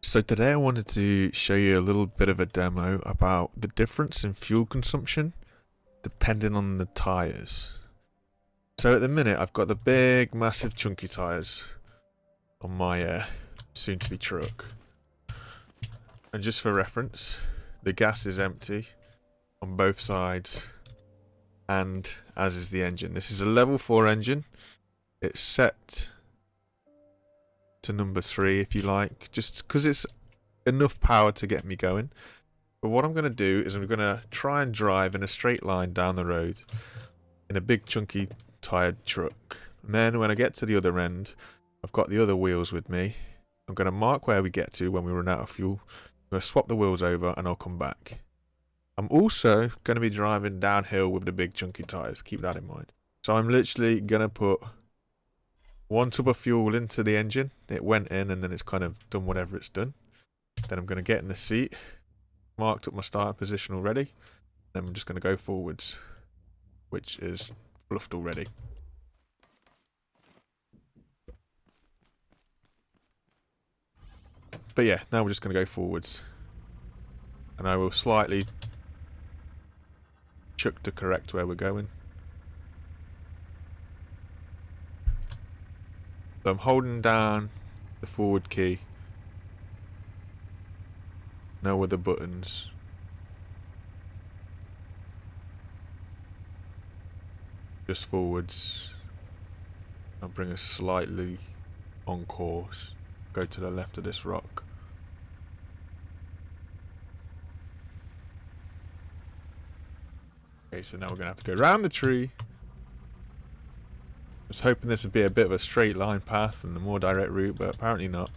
So today I wanted to show you a little bit of a demo about the difference in fuel consumption depending on the tyres. So at the minute I've got the big massive chunky tyres on my soon to be truck. And just for reference, the gas is empty on both sides, and as is the engine. This is a level 4 engine. It's set to number 3 if you like, just because it's enough power to get me going. But what I'm going to do is I'm going to try and drive in a straight line down the road in a big chunky tired truck. And then when I get to the other end, I've got the other wheels with me. I'm going to mark where we get to when we run out of fuel. I'm going to swap the wheels over and I'll come back. I'm also going to be driving downhill with the big chunky tyres. Keep that in mind. So I'm literally going to put 1 tub of fuel into the engine. It went in and then it's kind of done whatever it's done. Then I'm going to get in the seat. Marked up my starting position already. Then I'm just going to go forwards, which is fluffed already. But yeah, now we're just going to go forwards. And I will slightly chuck to correct where we're going. So I'm holding down the forward key. No other buttons. Just forwards. I'll bring us slightly on course. Go to the left of this rock. Okay, so now we're going to have to go around the tree. I was hoping this would be a bit of a straight line path and a more direct route, but apparently not.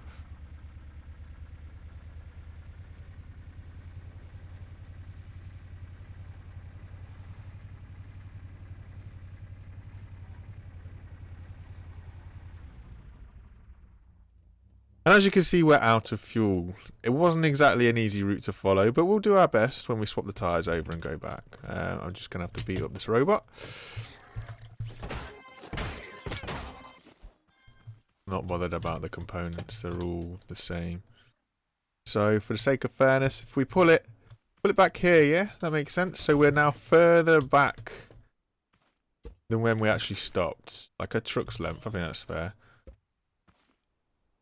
And as you can see, we're out of fuel. It wasn't exactly an easy route to follow, but we'll do our best when we swap the tyres over and go back. I'm just going to have to beat up this robot. Not bothered about the components, they're all the same. So for the sake of fairness, if we pull it back here, yeah, that makes sense. So we're now further back than when we actually stopped. Like a truck's length, I think that's fair.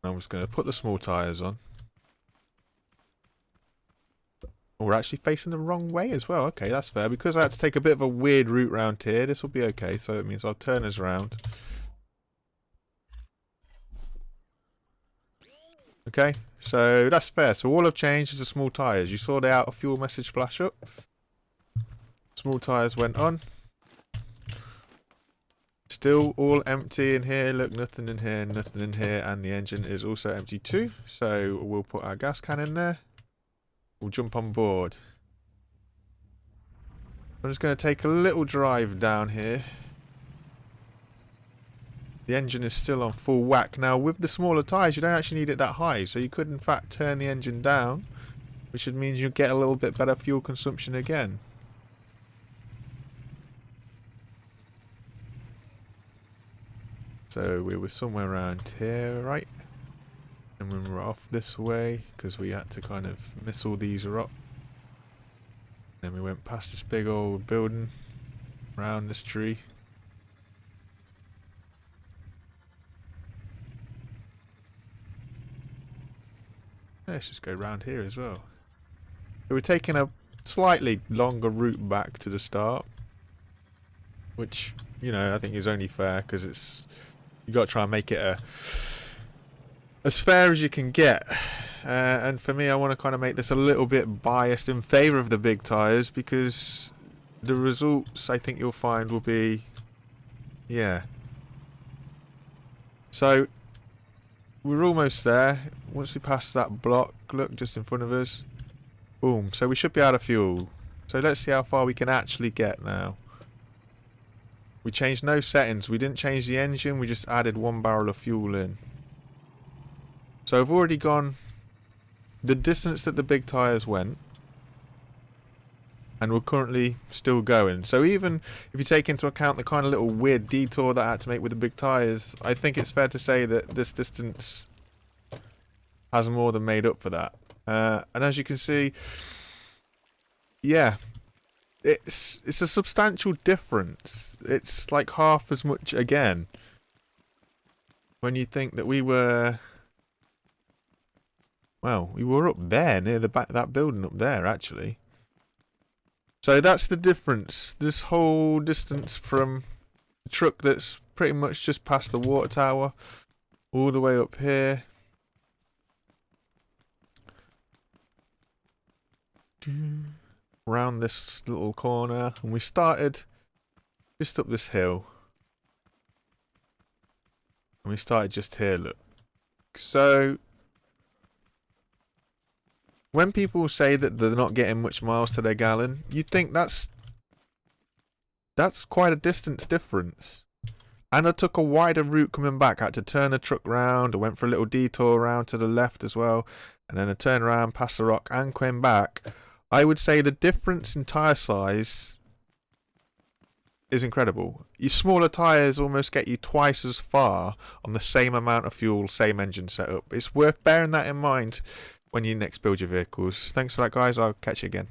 I'm just going to put the small tyres on. Oh, we're actually facing the wrong way as well. Okay, that's fair. Because I had to take a bit of a weird route round here, this will be okay. So it means I'll turn us around. Okay, so that's fair. So all I've changed is the small tyres. You saw the out of fuel message flash up. Small tyres went on. Still all empty in here. Look, nothing in here, nothing in here. And the engine is also empty too. So we'll put our gas can in there. We'll jump on board. I'm just going to take a little drive down here. The engine is still on full whack. Now with the smaller tyres you don't actually need it that high. So you could in fact turn the engine down. Which means you get a little bit better fuel consumption again. So we were somewhere around here, right? And when we were off this way, because we had to kind of miss all these rocks. Then we went past this big old building, around this tree. Let's just go round here as well. So we're taking a slightly longer route back to the start. Which, you know, I think is only fair because it's... You've got to try and make it as fair as you can get. And for me, I want to kind of make this a little bit biased in favour of the big tyres because the results I think you'll find will be... Yeah. So, we're almost there. Once we pass that block, look, just in front of us. Boom. So we should be out of fuel. So let's see how far we can actually get now. We changed no settings. We didn't change the engine. We just added 1 barrel of fuel in. So I've already gone the distance that the big tyres went. And we're currently still going. So even if you take into account the kind of little weird detour that I had to make with the big tyres, I think it's fair to say that this distance has more than made up for that. And as you can see, yeah, it's a substantial difference. It's like half as much again. When you think that we were, well, we were up there near the back of that building up there actually. So that's the difference. This whole distance from the truck that's pretty much just past the water tower all the way up here. Around this little corner, and we started just up this hill. And we started just here, look. So when people say that they're not getting much miles to their gallon, you think that's quite a distance difference. And I took a wider route coming back. I had to turn the truck round. I went for a little detour around to the left as well. And then I turned around past the rock and came back. I would say the difference in tyre size is incredible. Your smaller tyres almost get you twice as far on the same amount of fuel, same engine setup. It's worth bearing that in mind when you next build your vehicles. Thanks for that, guys. I'll catch you again.